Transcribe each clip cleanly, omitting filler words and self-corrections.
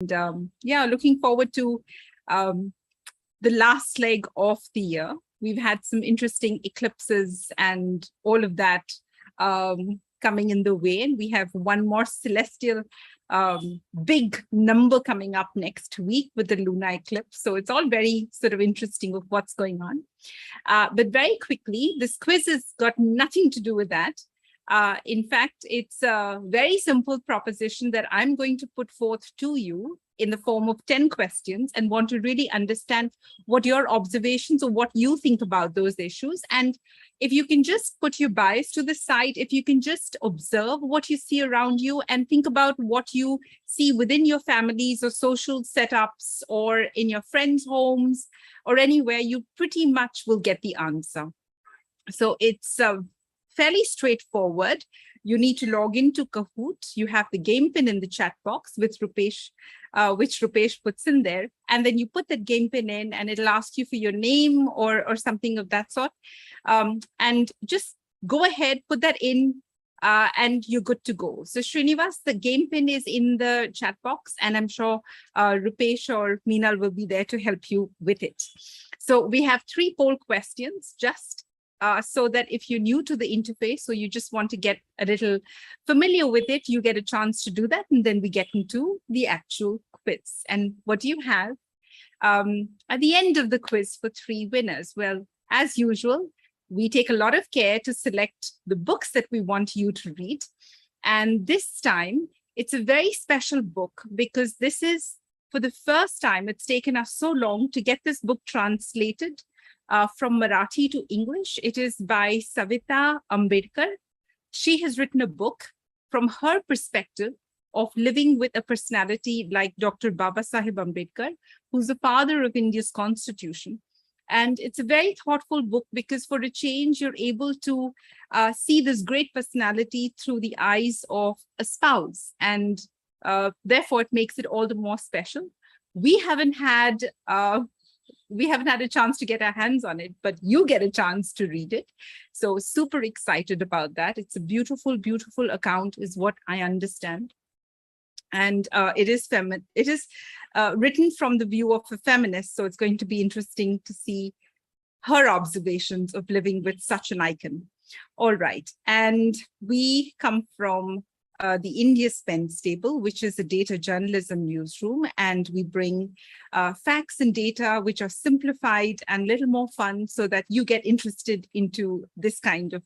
Yeah, looking forward to the last leg of the year. We've had some interesting eclipses and all of that coming in the way. And we have one more celestial big number coming up next week with the lunar eclipse. So it's all very sort of interesting of what's going on. But very quickly, this quiz has got nothing to do with that. In fact, it's a very simple proposition that I'm going to put forth to you in the form of 10 questions and want to really understand what your observations or what you think about those issues. And if you can just put your bias to the side, if you can just observe what you see around you and think about what you see within your families or social setups or in your friends' homes or anywhere, you pretty much will get the answer. So it's fairly straightforward. You need to log into Kahoot. You have the game pin in the chat box with Rupesh, which Rupesh puts in there. And then you put that game pin in and it'll ask you for your name or something of that sort. And just go ahead, put that in and you're good to go. So Srinivas, the game pin is in the chat box and I'm sure Rupesh or Meenal will be there to help you with it. So we have 3 poll questions just so that if you're new to the interface or you just want to get a little familiar with it, you get a chance to do that. And then we get into the actual quiz. And what do you have at the end of the quiz for 3 winners? Well, as usual, we take a lot of care to select the books that we want you to read. And this time, it's a very special book because this is, for the first time, it's taken us so long to get this book translated from Marathi to English. It is by Savita Ambedkar. She has written a book from her perspective of living with a personality like Dr. Babasaheb Ambedkar, who's the father of India's constitution. And it's a very thoughtful book because for a change, you're able to see this great personality through the eyes of a spouse. And therefore, it makes it all the more special. We haven't had a chance to get our hands on it, but you get a chance to read it. So super excited about that. It's a beautiful, beautiful account is what I understand. And it is written from the view of a feminist. So it's going to be interesting to see her observations of living with such an icon. All right. And we come from the India Spend Stable, which is a data journalism newsroom, and we bring facts and data which are simplified and a little more fun so that you get interested into this kind of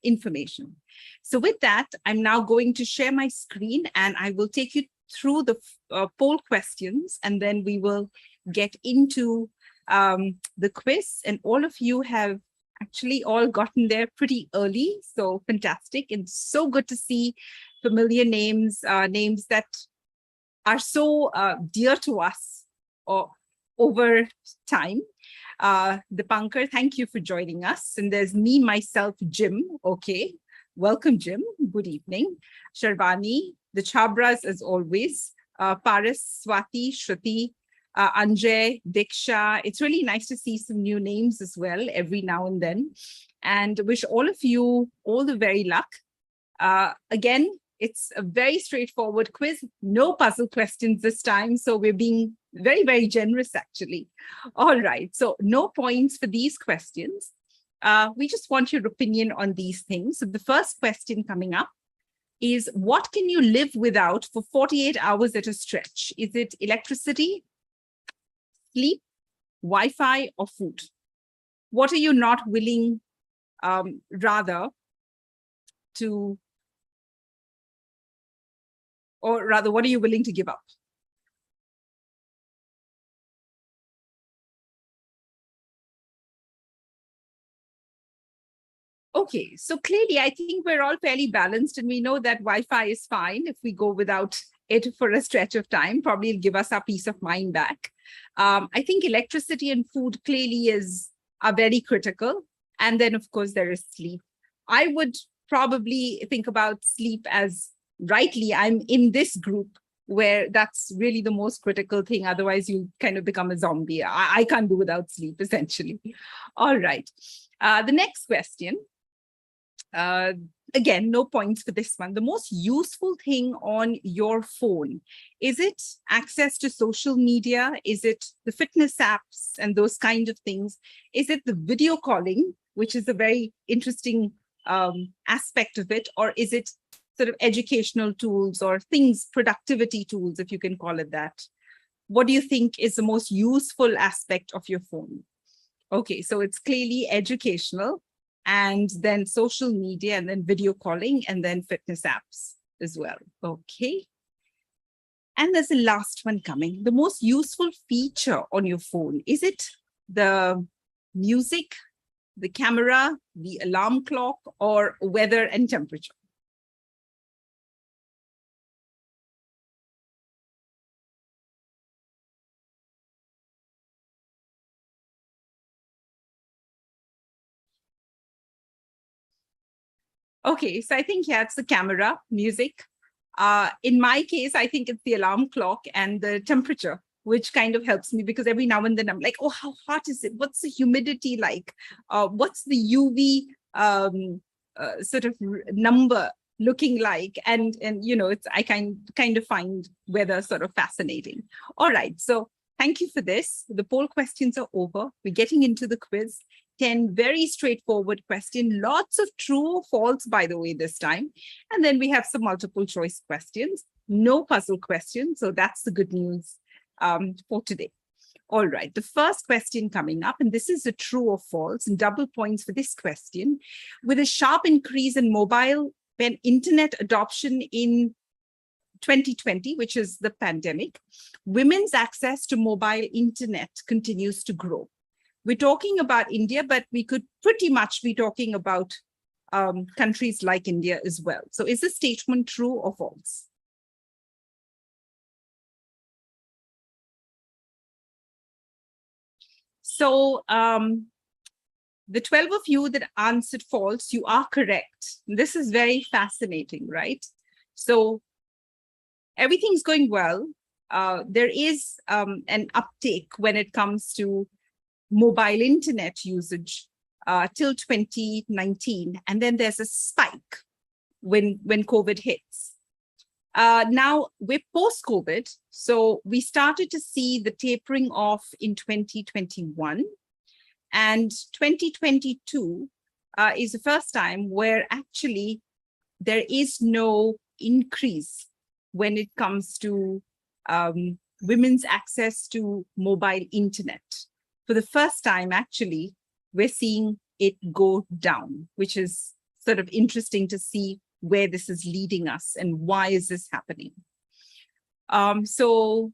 information. So with that, I'm now going to share my screen and I will take you through the poll questions and then we will get into the quiz. And all of you have actually all gotten there pretty early. So fantastic. And so good to see familiar names, names that are so dear to us over time. Dipankar, thank you for joining us. And there's me, myself, Jim. Okay. Welcome, Jim. Good evening. Sharvani, the Chabras as always. Paris, Swati, Shruti, Anjay, Diksha. It's really nice to see some new names as well every now and then. And wish all of you all the very luck. Again, it's a very straightforward quiz, no puzzle questions this time. So we're being very, very generous, actually. All right, so no points for these questions. We just want your opinion on these things. So the first question coming up is, what can you live without for 48 hours at a stretch? Is it electricity, sleep, Wi-Fi, or food? What are you not willing, rather, what are you willing to give up? Okay, so clearly, I think we're all fairly balanced and we know that Wi-Fi is fine if we go without it for a stretch of time. Probably it'll give us our peace of mind back. I think electricity and food clearly are very critical. And then, of course, there is sleep. I would probably think about sleep as rightly, I'm in this group where that's really the most critical thing. Otherwise, you kind of become a zombie. I can't do without sleep, essentially. All right. The next question. again, no points for this one. The most useful thing on your phone, is it access to social media? Is it the fitness apps and those kind of things? Is it the video calling, which is a very interesting aspect of it? Or is it sort of educational tools or things, productivity tools, if you can call it that? What do you think is the most useful aspect of your phone? Okay, so it's clearly educational, and then social media, and then video calling, and then fitness apps as well. Okay. And there's the last one coming. The most useful feature on your phone, is it the music, the camera, the alarm clock, or weather and temperature? Okay, so I think, yeah, it's the camera, music. In my case, I think it's the alarm clock and the temperature, which kind of helps me, because every now and then I'm like, oh, how hot is it? What's the humidity like? What's the UV sort of number looking like? And you know, I kind of find weather sort of fascinating. All right, so thank you for this. The poll questions are over. We're getting into the quiz. 10 very straightforward questions, lots of true or false, by the way, this time. And then we have some multiple choice questions, no puzzle questions. So that's the good news for today. All right, the first question coming up, and this is a true or false, and double points for this question. With a sharp increase in mobile and internet adoption in 2020, which is the pandemic, women's access to mobile internet continues to grow. We're talking about India, but we could pretty much be talking about countries like India as well. So is this statement true or false? So the 12 of you that answered false, you are correct. This is very fascinating, right? So everything's going well. There is an uptake when it comes to mobile internet usage till 2019. And then there's a spike when COVID hits. Now we're post-COVID, so we started to see the tapering off in 2021. And 2022 is the first time where actually there is no increase when it comes to women's access to mobile internet. For the first time, actually, we're seeing it go down, which is sort of interesting to see where this is leading us and why is this happening. So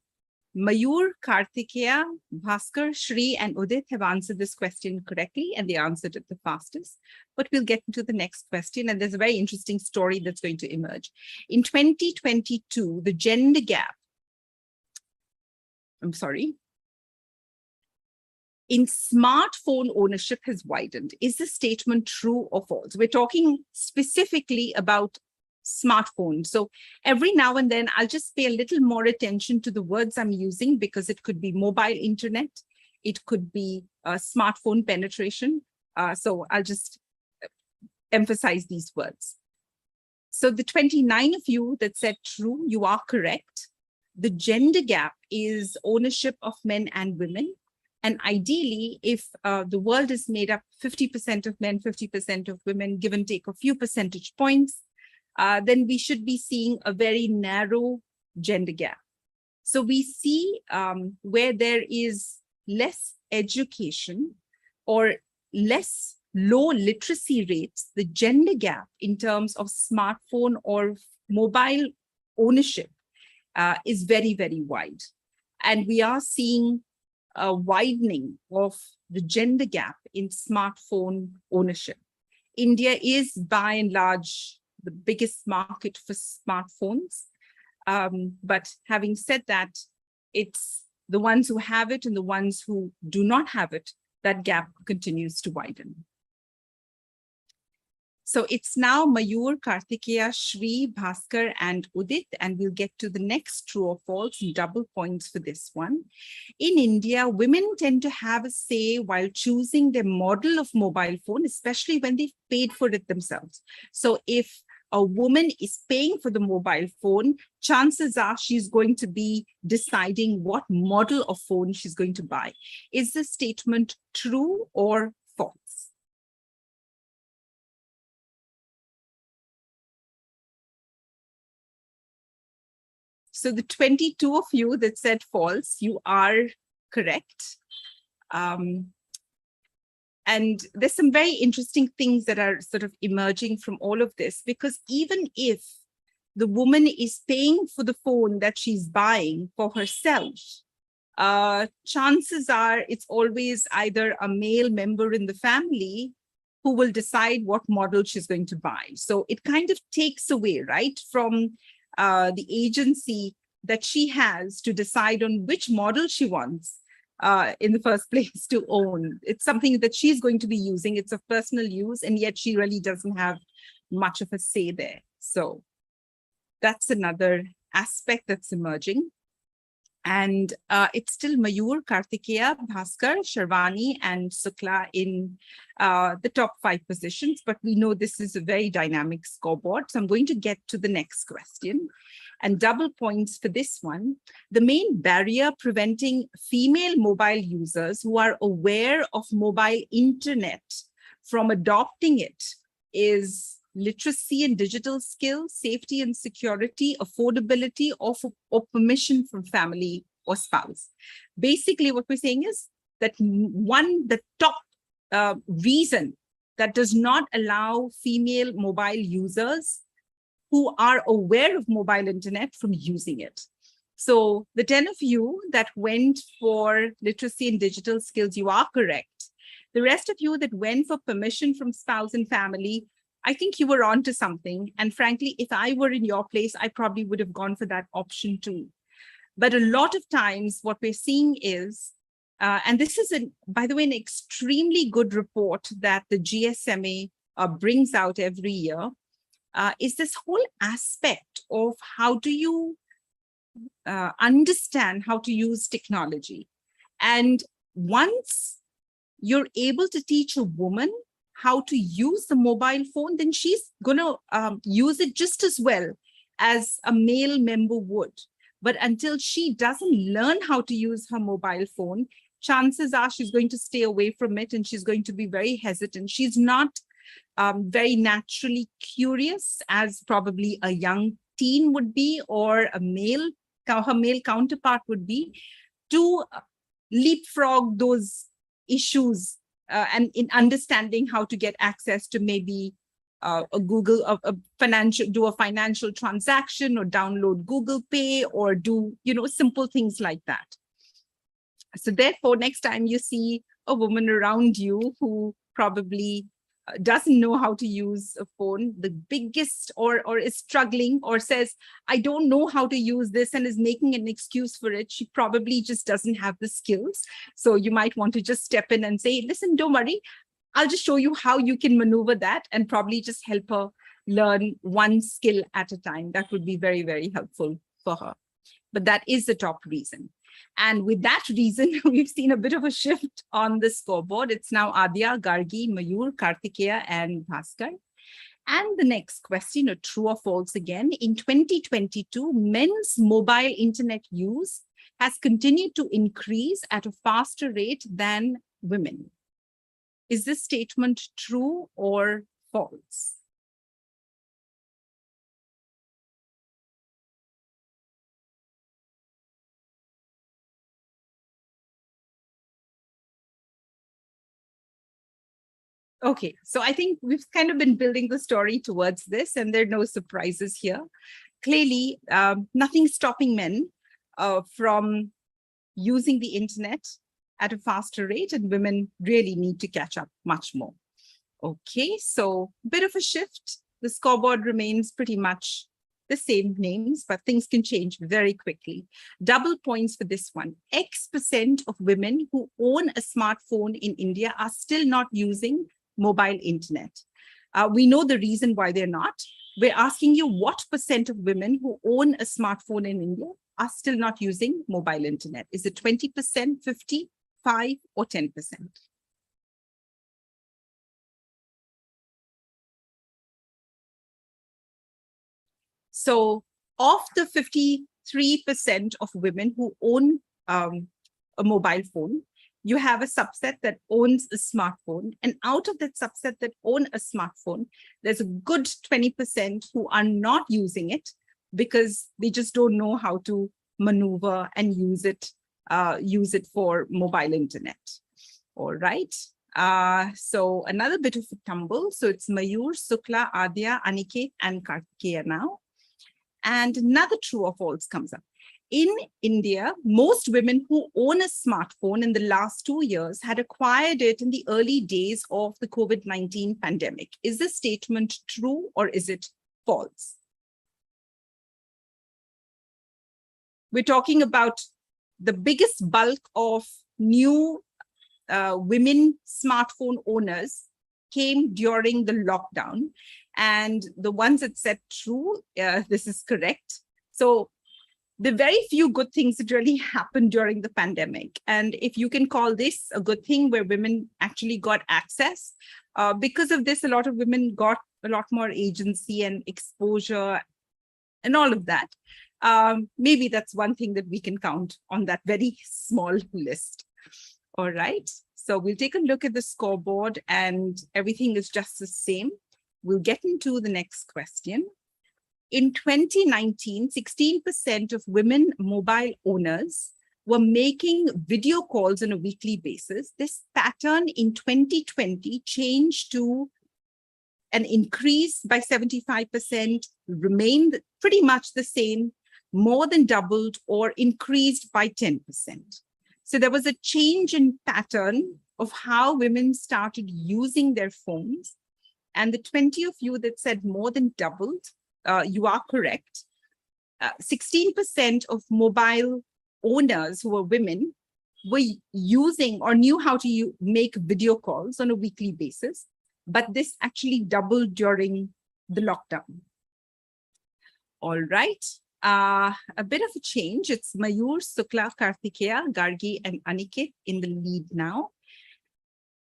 Mayur, Kartikeya, Bhaskar, Shri, and Udit have answered this question correctly, and they answered it the fastest. But we'll get into the next question, and there's a very interesting story that's going to emerge. In 2022, the gender gap, in smartphone ownership has widened. Is this statement true or false? We're talking specifically about smartphones. So every now and then, I'll just pay a little more attention to the words I'm using, because it could be mobile internet, it could be smartphone penetration. So I'll just emphasize these words. So the 29 of you that said true, you are correct. The gender gap is ownership of men and women. And ideally, if the world is made up 50% of men, 50% of women, give and take a few percentage points, then we should be seeing a very narrow gender gap. So we see where there is less education or less low literacy rates, the gender gap in terms of smartphone or mobile ownership is very, very wide. And we are seeing a widening of the gender gap in smartphone ownership. India is by and large the biggest market for smartphones. But having said that, it's the ones who have it and the ones who do not have it, that gap continues to widen. So it's now Mayur, Kartikeya, Shri, Bhaskar, and Udit, and we'll get to the next true or false and double points for this one. In India, women tend to have a say while choosing their model of mobile phone, especially when they've paid for it themselves. So if a woman is paying for the mobile phone, chances are she's going to be deciding what model of phone she's going to buy. Is this statement true or false? So the 22 of you that said false, you are correct. And there's some very interesting things that are sort of emerging from all of this, because even if the woman is paying for the phone that she's buying for herself, chances are it's always either a male member in the family who will decide what model she's going to buy. So it kind of takes away, right, from the agency that she has to decide on which model she wants in the first place to own. It's something that she's going to be using. It's of personal use, and yet she really doesn't have much of a say there. So that's another aspect that's emerging. And it's still Mayur, Kartikeya, Bhaskar, Sharvani, and Sukla in the top 5 positions. But we know this is a very dynamic scoreboard. So I'm going to get to the next question. And double points for this one. The main barrier preventing female mobile users who are aware of mobile internet from adopting it is literacy and digital skills, safety and security, affordability, or permission from family or spouse. Basically, what we're saying is that the top reason that does not allow female mobile users who are aware of mobile internet from using it. So the 10 of you that went for literacy and digital skills, you are correct. The rest of you that went for permission from spouse and family, I think you were onto something. And frankly, if I were in your place, I probably would have gone for that option too. But a lot of times what we're seeing is, and this is, by the way, an extremely good report that the GSMA brings out every year, is this whole aspect of how do you understand how to use technology. And once you're able to teach a woman how to use the mobile phone, then she's going to use it just as well as a male member would. But until she doesn't learn how to use her mobile phone, chances are she's going to stay away from it, and she's going to be very hesitant. She's not very naturally curious, as probably a young teen would be, or her male counterpart would be, to leapfrog those issues and in understanding how to get access to maybe a financial transaction, or download Google Pay, or do, simple things like that. So therefore, next time you see a woman around you who probably doesn't know how to use a phone, the biggest, or is struggling, or says, I don't know how to use this, and is making an excuse for it, she probably just doesn't have the skills. So you might want to just step in and say, listen, don't worry, I'll just show you how you can maneuver that, and probably just help her learn one skill at a time. That would be very, very helpful for her. But that is the top reason. And with that reason, we've seen a bit of a shift on the scoreboard. It's now Adya, Gargi, Mayur, Kartikeya, and Bhaskar. And the next question, a true or false again. In 2022, men's mobile internet use has continued to increase at a faster rate than women. Is this statement true or false? Okay, so I think we've kind of been building the story towards this, and there are no surprises here. Clearly, nothing's stopping men from using the internet at a faster rate, and women really need to catch up much more. Okay, so a bit of a shift. The scoreboard remains pretty much the same names, but things can change very quickly. Double points for this one. X% of women who own a smartphone in India are still not using mobile internet. We know the reason why they're not. We're asking you what % of women who own a smartphone in India are still not using mobile internet. Is it 20%, 50, 5, or 10%? So of the 53% of women who own a mobile phone, you have a subset that owns a smartphone. And out of that subset that own a smartphone, there's a good 20% who are not using it because they just don't know how to maneuver and use it for mobile internet. All right. So another bit of a tumble. So it's Mayur, Sukla, Adya, Aniket, and Kartikeya now. And another true or false comes up. In India, most women who own a smartphone in the last 2 years had acquired it in the early days of the COVID-19 pandemic. Is this statement true or is it false? We're talking about the biggest bulk of new women smartphone owners came during the lockdown. And the ones that said true, this is correct. So the very few good things that really happened during the pandemic. And if you can call this a good thing where women actually got access, because of this, a lot of women got a lot more agency and exposure and all of that. Maybe that's one thing that we can count on that very small list. All right. So we'll take a look at the scoreboard and everything is just the same. We'll get into the next question. In 2019, 16% of women mobile owners were making video calls on a weekly basis. This pattern in 2020 changed to an increase by 75%, remained pretty much the same, more than doubled, or increased by 10%. So there was a change in pattern of how women started using their phones. And the 20 of you that said more than doubled, you are correct. 16% of mobile owners who were women were using or knew how to make video calls on a weekly basis, but this actually doubled during the lockdown. All right. A bit of a change. It's Mayur, Sukla, Kartikeya, Gargi, and Aniket in the lead now.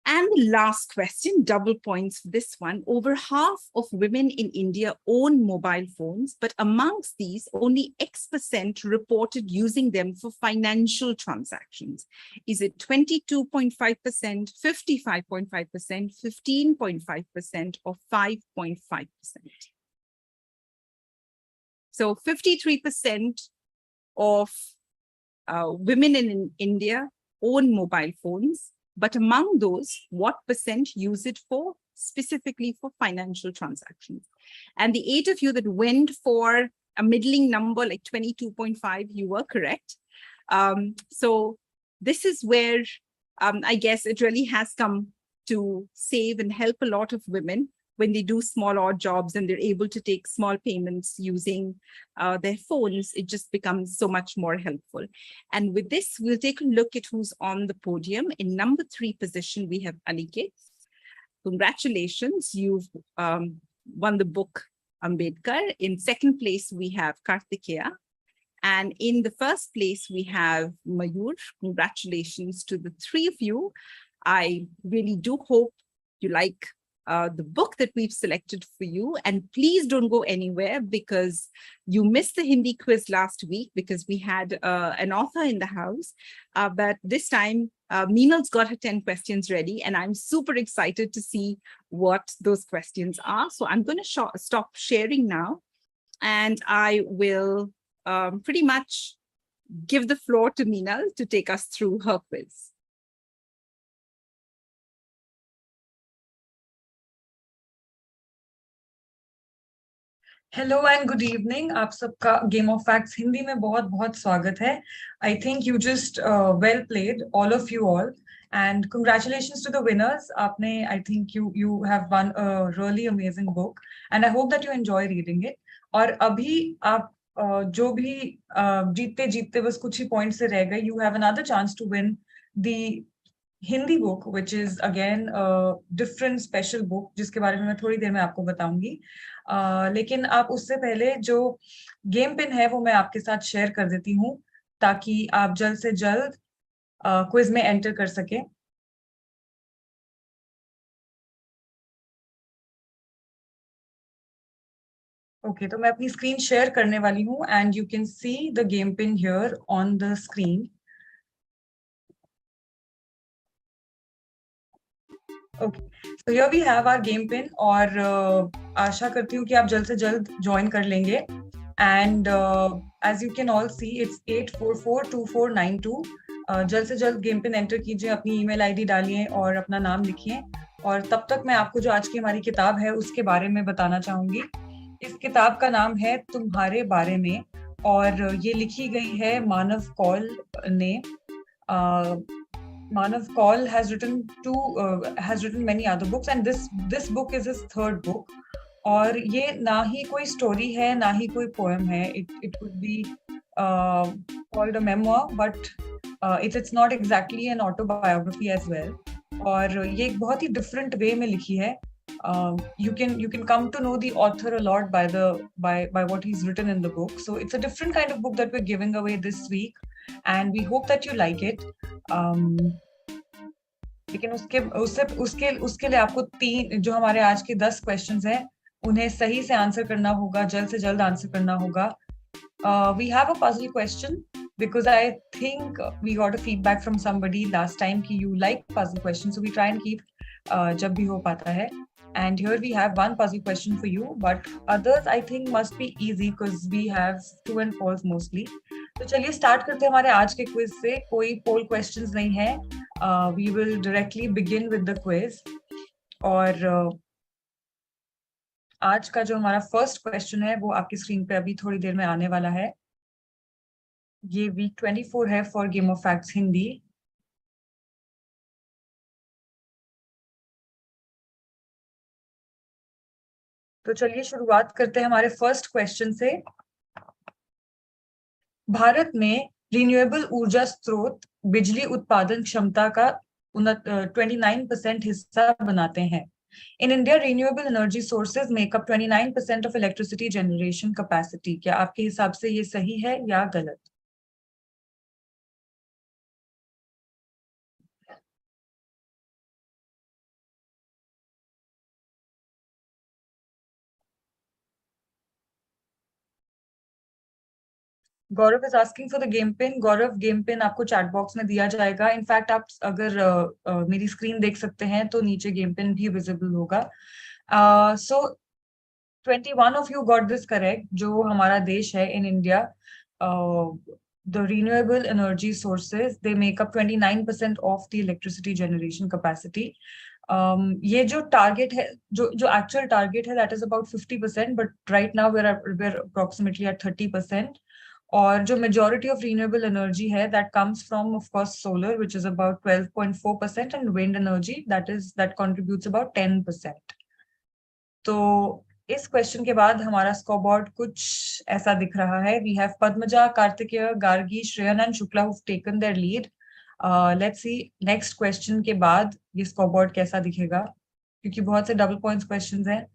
And the last question, double points for this one. Over half of women in India own mobile phones, but amongst these, only X% reported using them for financial transactions. Is it 22.5%, 55.5%, 15.5%, or 5.5%? So 53% of women in India own mobile phones. But among those, what percent use it for specifically for financial transactions? And the 8 of you that went for a middling number like 22.5, you were correct. So this is where I guess it really has come to save and help a lot of women when they do small odd jobs and they're able to take small payments using their phones. It just becomes so much more helpful. And with this, we'll take a look at who's on the podium. In number 3 position, we have Aniket. Congratulations, you've won the book Ambedkar. In second place, we have Kartikeya. And in the first place, we have Mayur. Congratulations to the 3 of you. I really do hope you like the book that we've selected for you. And please don't go anywhere because you missed the Hindi quiz last week because we had an author in the house. But this time, Meenal's got her 10 questions ready and I'm super excited to see what those questions are. So I'm going to stop sharing now and I will pretty much give the floor to Meenal to take us through her quiz. Hello and good evening, आप सबका game of facts Hindi में बहुत बहुत स्वागत है. I think you just well played, all of you all, and congratulations to the winners. आपने, I think you have won a really amazing book and I hope that you enjoy reading it. और अभी आप जो भी जीतते जीतते बस कुछ ही पॉइंट से रह गए, you have another chance to win the Hindi book which is again different special book जिसके बारे में मैं थोड़ी देर में आपको बताऊंगी। लेकिन आप उससे पहले जो गेम पिन है वो मैं आपके साथ शेयर कर देती हूँ ताकि आप जल्द से जल्द क्विज में एंटर कर सकें। ओके, तो मैं अपनी स्क्रीन शेयर करने वाली हूँ and you can see the game pin here on the screen. Okay, so here we have our game pin और आशा करती हूँ कि आप जल्द से जल्द ज्वाइन कर लेंगे। And as you can all see it's 844249 जल्द से जल्द गेम पिन एंटर कीजिए, अपनी ईमेल आईडी डालिए और अपना नाम लिखिए। और तब तक मैं आपको जो आज की हमारी किताब है उसके बारे में बताना चाहूंगी। इस किताब का नाम है तुम्हारे बारे में और ये लिखी गई है मानव कौल ने। Manav Kaul has written many other books and this book is his third book. और ये ना ही कोई स्टोरी है ना ही कोई पोएम है। It would be called a memoir, but it's not exactly an autobiography as well. और ये एक बहुत ही different way में लिखी है। You can come to know the author a lot by what he's written in the book. So it's a different kind of book that we're giving away this week, and we hope that you like it. लेकिन उसके लिए आपको तीन जो हमारे आज के 10 questions हैं उन्हें सही से आंसर करना होगा, जल्द से जल्द आंसर करना होगा। We have a puzzle question because I think we got a feedback from somebody last time कि you like puzzle questions, so we try and keep जब भी हो पाता है। And here we have one puzzle question for you, but others I think must be easy because we have true and false mostly. तो चलिए start करते हैं हमारे आज के क्विज से। कोई पोल क्वेश्चंस नहीं है। We will directly begin with the quiz. और आज का जो हमारा फर्स्ट क्वेश्चन है वो आपकी स्क्रीन पे अभी थोड़ी देर में आने वाला है। ये वीक 24 है for game of facts Hindi. तो चलिए शुरुआत करते हैं हमारे फर्स्ट क्वेश्चन से। भारत में रिन्यूएबल ऊर्जा स्रोत बिजली उत्पादन क्षमता का 29% हिस्सा बनाते हैं। In India, renewable energy sources make up 29% of electricity generation capacity. क्या आपके हिसाब से ये सही है या गलत? Gaurav is asking for the game pin. Gaurav, game pin आपको चैट बॉक्स में दिया जाएगा। इनफैक्ट आप अगर मेरी स्क्रीन देख सकते हैं तो नीचे गेम पिन भी विजिबल होगा। सो 21 of you got this correct। जो हमारा देश है in India, the renewable energy sources they make up 29% of the electricity generation capacity। ये जो टारगेट है, जो एक्चुअल टारगेट है, that is about 50%, but right now we're approximately at 30%। और जो majority of renewable energy है that comes from of course solar which is about 12.4% and wind energy that contributes about 10%। तो इस question के बाद हमारा scoreboard कुछ ऐसा दिख रहा है। We have Padmaja, Kartikeya, Gargi, Shreyan and Shukla who taken their lead. Let's see next question के बाद ये स्कोरबोर्ड कैसा दिखेगा, क्योंकि बहुत से डबल पॉइंट्स क्वेश्चंस हैं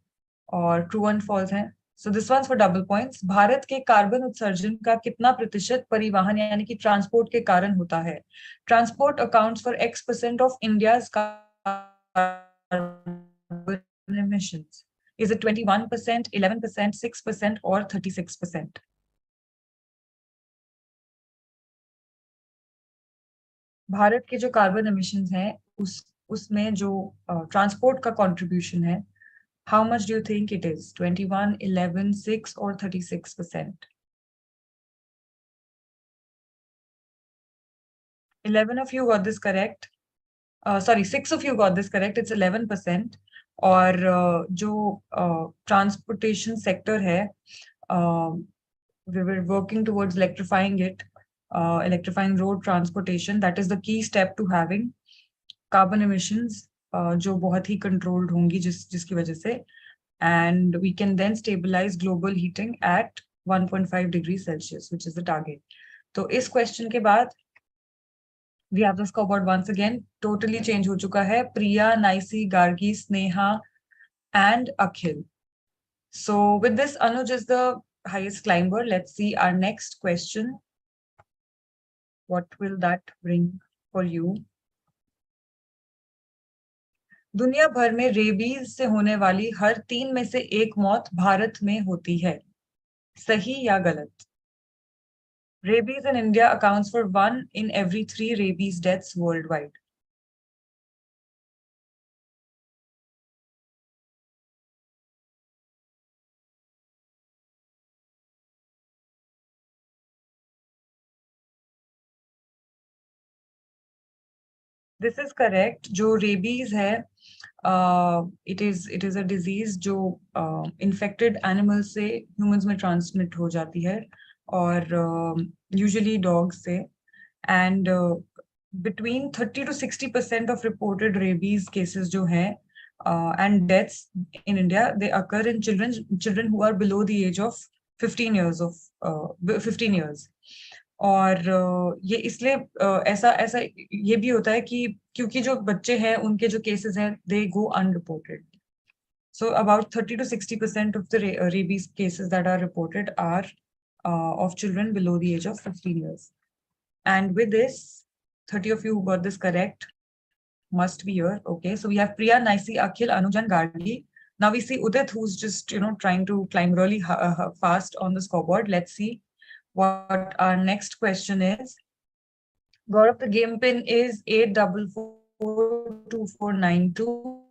और ट्रू एंड फॉल्स हैं। So this ones for double points. Bharat के कार्बन उत्सर्जन का कितना प्रतिशत परिवहन यानी कि ट्रांसपोर्ट के कारण होता है? Transport accounts for X% of India's carbon emissions. Is it 21%, 11%, 6% or 36%? Bharat के जो कार्बन एमिशंस हैं उसमें जो ट्रांसपोर्ट का कंट्रीब्यूशन है, how much do you think it is? 21, 11, 6 or 36%? 11 of you got this correct. Sorry, 6 of you got this correct. It's 11%। और जो transportation sector है, we were working towards electrifying it, electrifying road transportation. That is the key step to having carbon emissions जो बहुत ही controlled होंगी जिसकी वजह से, and we can then stabilize global heating at 1.5 degrees Celsius, which is the target। तो इस question के बाद We have the scoreboard once again. Totally change हो चुका है. Priya, Naisi, Gargi, Sneha, and Akhil. So with this, Anuj is the highest climber. Let's see our next question. What will that bring for you? दुनिया भर में rabies से होने वाली हर 3 में से 1 मौत भारत में होती है. सही या गलत? Rabies in India accounts for 1 in every 3 rabies deaths worldwide. This is correct. जो rabies है, it is a disease जो infected animals से humans में transmit हो जाती है, और usually dogs से, and between 30 to 60% of reported rabies cases जो हैं and deaths in India, they occur in children who are below the age of 15 years. और ये इसलिए ऐसा ऐसा ये भी होता है कि क्योंकि जो बच्चे हैं उनके जो केसेस हैं they go unreported. So about 30 to 60% of the rabies cases that are reported are of children below the age of 15 years. And with this, 30 of you who got this correct must be here. Okay, so we have Priya, Naisi, Akhil, Anuj, and Gargi. Now we see Udit, who's just trying to climb really fast on the scoreboard. Let's see what our next question is. Gaurav, the game pin is 84442492.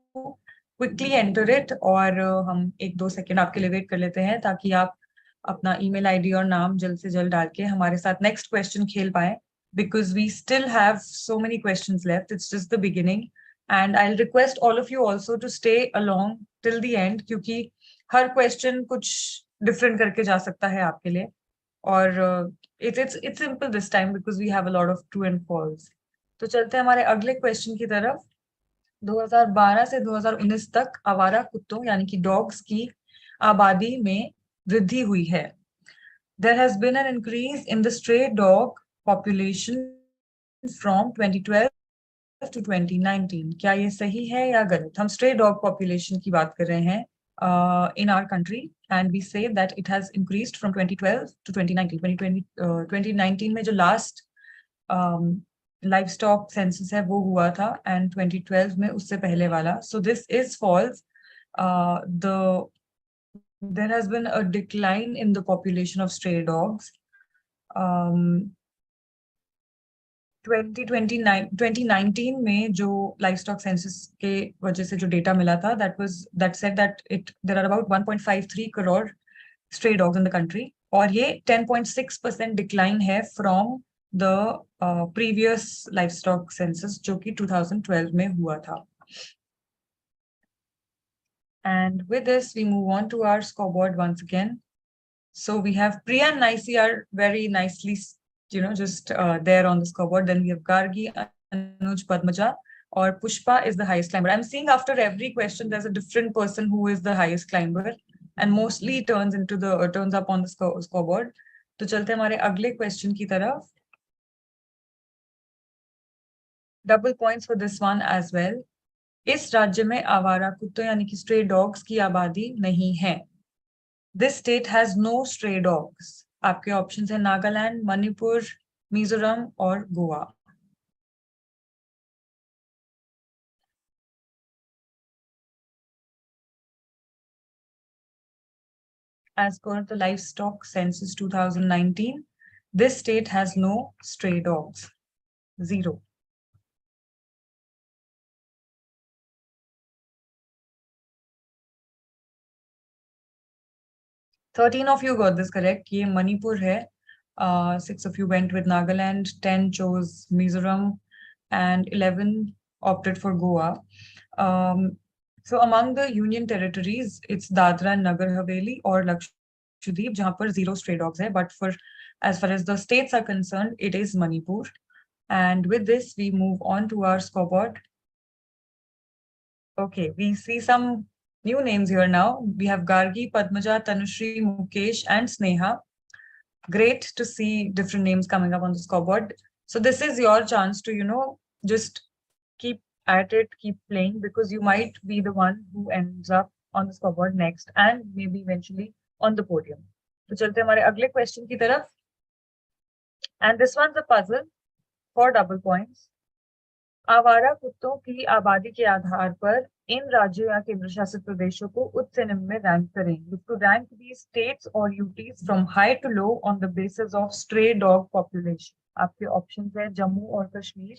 Quickly enter it, और हम 1-2 second आपके लिए wait कर लेते हैं ताकि आप अपना ईमेल आईडी और नाम जल्द से जल्द डाल के हमारे साथ नेक्स्ट क्वेश्चन खेल पाए, because we still have so many questions left. It's just the beginning, and I'll request all of you also to stay along till the end, क्योंकि हर क्वेश्चन कुछ डिफरेंट करके जा सकता है आपके लिए, और it's simple this time because we have a lot of true and false. तो चलते हैं हमारे अगले क्वेश्चन की तरफ. 2012 से 2019 तक आवारा कुत्तों यानी कि डॉग्स की आबादी में वृद्धि हुई है. There has been an increase in the stray dog population from 2012 to 2019. क्या ये सही है या गलत? हम stray dog population की बात कर रहे हैं in our country, and we say that it has increased from 2012 to 2019. 2019 में जो last livestock census है वो हुआ था, and 2012 में उससे पहले वाला. So this is false. There has been a decline in the population of stray dogs. 2019 में जो livestock census के वजह से जो data मिला था, that said that there are about 1.53 crore stray dogs in the country, और ये 10.6% decline है from the previous livestock census जो कि 2012 में हुआ था. And with this, we move on to our scoreboard once again. So we have Priya and Naisi are very nicely, just there on the scoreboard. Then we have Gargi, Anuj, Padmaja, or Pushpa is the highest climber. I'm seeing after every question, there's a different person who is the highest climber, and mostly turns up on the scoreboard. तो चलते हमारे अगले question की तरफ. Double points for this one as well. इस राज्य में आवारा कुत्तों यानी कि stray dogs की आबादी नहीं है. This state has no stray dogs. आपके options हैं नागालैंड, मणिपुर, मिजोरम और Goa. As per the livestock census 2019, this state has no stray dogs. 0. Thirteen of you got this correct. ये मणिपुर है. 6 of you went with Nagaland, 10 chose Mizoram, and 11 opted for Goa. So among the union territories, it's Dadra and Nagar Haveli or Lakshadweep, जहाँ पर 0 stray dogs है. But as far as the states are concerned, it is Manipur. And with this, we move on to our scoreboard. Okay, we see some new names here now. We have Gargi, Padmaja, Tanushri, Mukesh, and Sneha. Great to see different names coming up on the scoreboard. So this is your chance to, just keep at it, keep playing, because you might be the one who ends up on the scoreboard next and maybe eventually on the podium. तो चलते हैं हमारे अगले question की तरफ. And this one's a puzzle for double points. आवारा कुत्तों की आबादी के आधार पर इन राज्यों या केंद्र शासित प्रदेशों को उच्च से निम्न में रैंक करें. You have to rank these states or UTs from high to low on the basis of stray dog population. आपके ऑप्शंस है जम्मू और कश्मीर,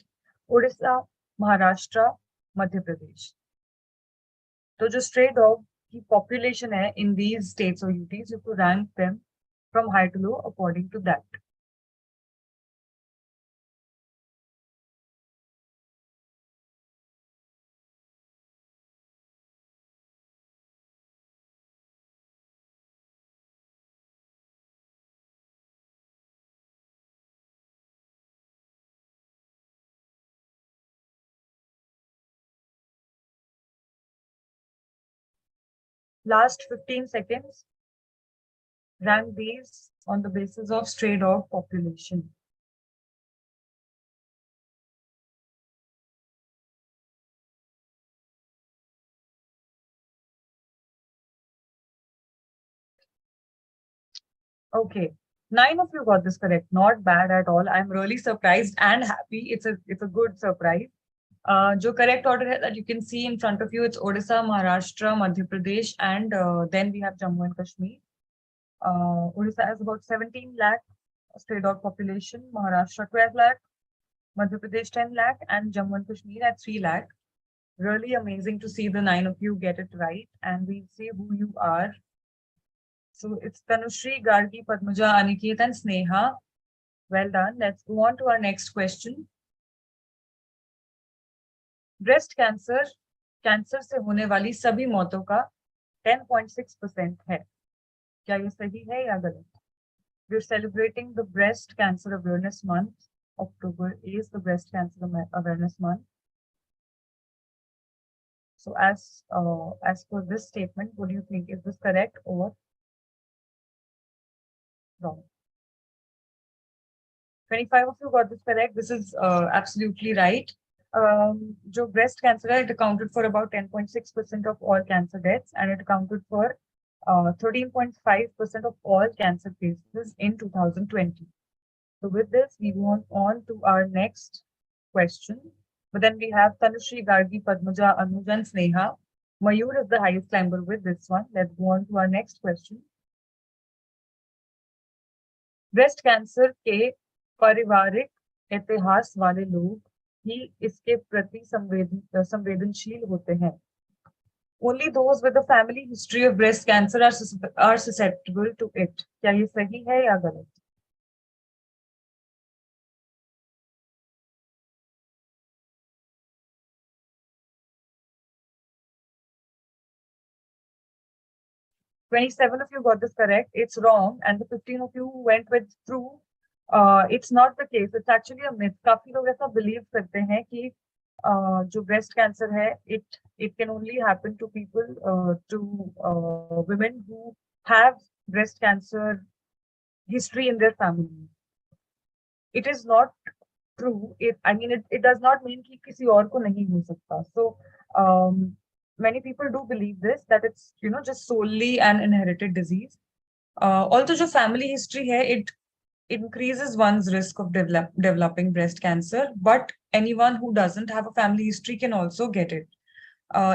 उड़ीसा, महाराष्ट्र, मध्य प्रदेश. तो जो स्ट्रे डॉग की पॉपुलेशन है इन दीज स्टेट्स और UTs, you have to rank them from high to low according to that. Last 15 seconds. Rank these on the basis of stray dog population. Okay, 9 of you got this correct. Not bad at all. I'm really surprised and happy. It's a good surprise. जो correct order है that you can see in front of you, it's Odisha, Maharashtra, Madhya Pradesh, and then we have Jammu and Kashmir. Odisha has about 17 lakh stray dog population, Maharashtra 12 lakh, Madhya Pradesh 10 lakh, and Jammu and Kashmir at 3 lakh. Really amazing to see the 9 of you get it right, and we'll see who you are. So it's Tanushri, Gargi, Padmaja, Aniket, and Sneha. Well done. Let's go on to our next question. Breast cancer से होने वाली सभी मौतों का 10.6% है. क्या ये सही है या गलत? We're celebrating the breast cancer awareness month. October is the breast cancer awareness month. So as per this statement, what do you think? Is this correct or wrong? 25 of you got this correct. This is absolutely right. जो breast cancer है, it accounted for about 10.6% of all cancer deaths, and it accounted for 13.5% of all cancer cases in 2020. So with this, we move on to our next question. But then we have Tanushri, Gargi, Padmaja, Anuj, and Sneha. Mayur is the highest climber with this one. Let's go on to our next question. Breast cancer के पारिवारिक इतिहास वाले लोग ही इसके प्रति संवेदनशील होते हैं. Only those with a family history of breast cancer are susceptible to it. क्या ये सही है या गलत? "27 of you got this correct. It's wrong, and the 15 of you went through. It's not the case. It's actually a myth. काफी लोग ऐसा believe करते हैं कि जो breast cancer है, it can only happen to people, to women who have breast cancer history in their family. It is not true. It does not mean कि किसी और को नहीं हो सकता. So many people do believe this, that it's just solely an inherited disease. Also, जो family history है, it increases one's risk of developing breast cancer, but anyone who doesn't have a family history can also get it.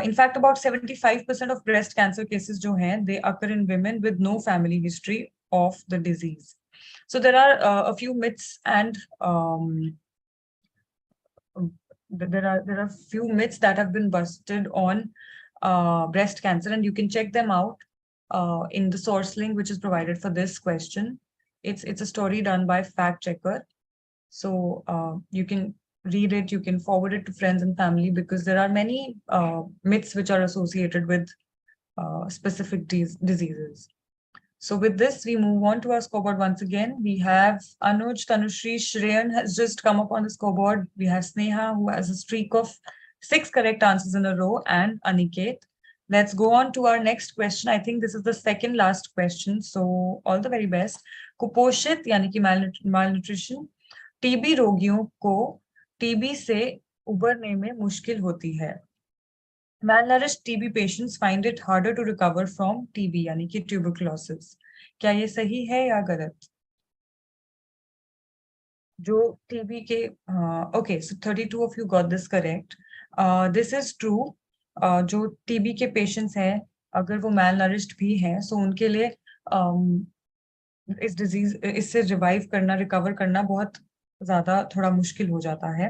In fact, about 75% of breast cancer cases जो हैं, they occur in women with no family history of the disease. So there are a few myths and there are few myths that have been busted on breast cancer, and you can check them out in the source link which is provided for this question. It's a story done by Fact Checker. So you can read it, you can forward it to friends and family, because there are many myths which are associated with specific diseases. So with this, we move on to our scoreboard once again. We have Anuj, Tanushri, Shreyan has just come up on the scoreboard. We have Sneha, who has a streak of 6 correct answers in a row, and Aniket. Let's go on to our next question. I think this is the second last question. So all the very best. Kuposhit, yani ki malnutrition. TB रोगियों को TB से उबरने में मुश्किल होती है। Malnourished TB patients find it harder to recover from TB यानी कि tuberculosis। क्या ये सही है या गलत? जो टीबी के okay so 32 of you got this correct. This is true. जो टीबी के पेशेंट्स हैं अगर वो malnourished भी हैं सो उनके लिए इस डिजीज इससे रिवाइव करना रिकवर करना बहुत ज्यादा थोड़ा मुश्किल हो जाता है।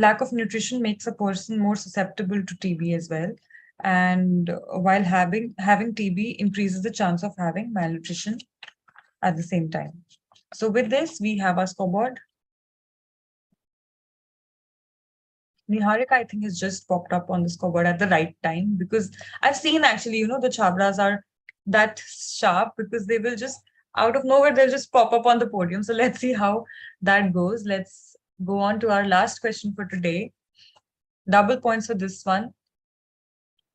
Lack of nutrition makes a person more susceptible to TB as well, and while having TB increases the chance of having malnutrition at the same time. So with this we have our scoreboard. Niharika, I think, has just popped up on the scoreboard at the right time, because I've seen actually, the chabras are that sharp because they will just out of nowhere they'll just pop up on the podium. So let's see how that goes. Let's go on to our last question for today. Double points for this one.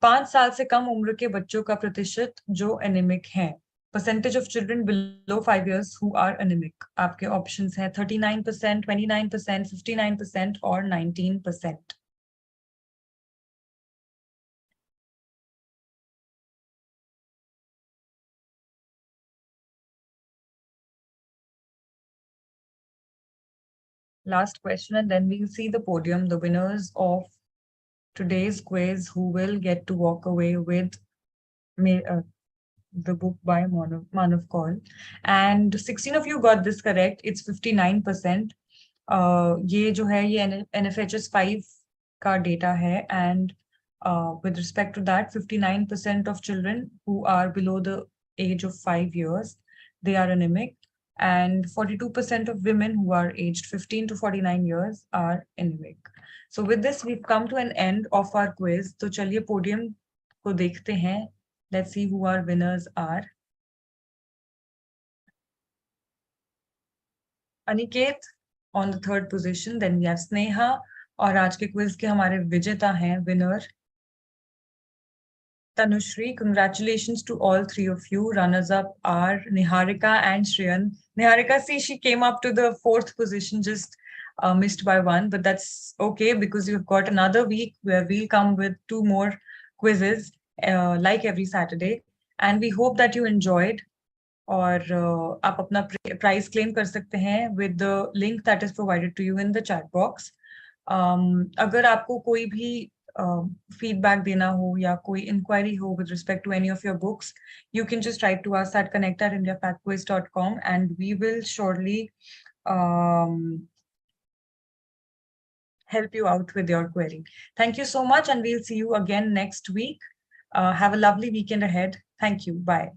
5 साल से कम उम्र के बच्चों का प्रतिशत जो anaemic हैं। Percentage of children below 5 years who are anemic. आपके options हैं 39%, 29%, 59% और 19%. Last question, and then we'll see the podium, the winners of today's quiz, who will get to walk away with the book by Manav Kaul. And 16 of you got this correct. It's 59%. ये जो है ये NFHS 5 का data है, and with respect to that, 59% of children who are below the age of 5 years, they are anemic, and 42% of women who are aged 15 to 49 years are anemic. So with this, we've come to an end of our quiz. तो चलिए podium को देखते हैं. Let's see who our winners are. Aniket on the 3rd position. Then we have Sneha. और आज के quiz के हमारे विजेता हैं winner Tanushri. Congratulations to all 3 of you. Runners up are Niharika and Shriyan. Niharika, see, she came up to the 4th position, just missed by 1, but that's okay because you've got another week where we'll come with 2 more quizzes like every Saturday, and we hope that you enjoyed. और आप अपना prize claim कर सकते हैं with the link that is provided to you in the chat box. अगर आपको कोई भी feedback देना हो या कोई inquiry हो with respect to any of your books, you can just write to us at connect@indiafactquiz.com, and we will surely help you out with your query. Thank you so much, and we'll see you again next week. Have a lovely weekend ahead. Thank you. Bye.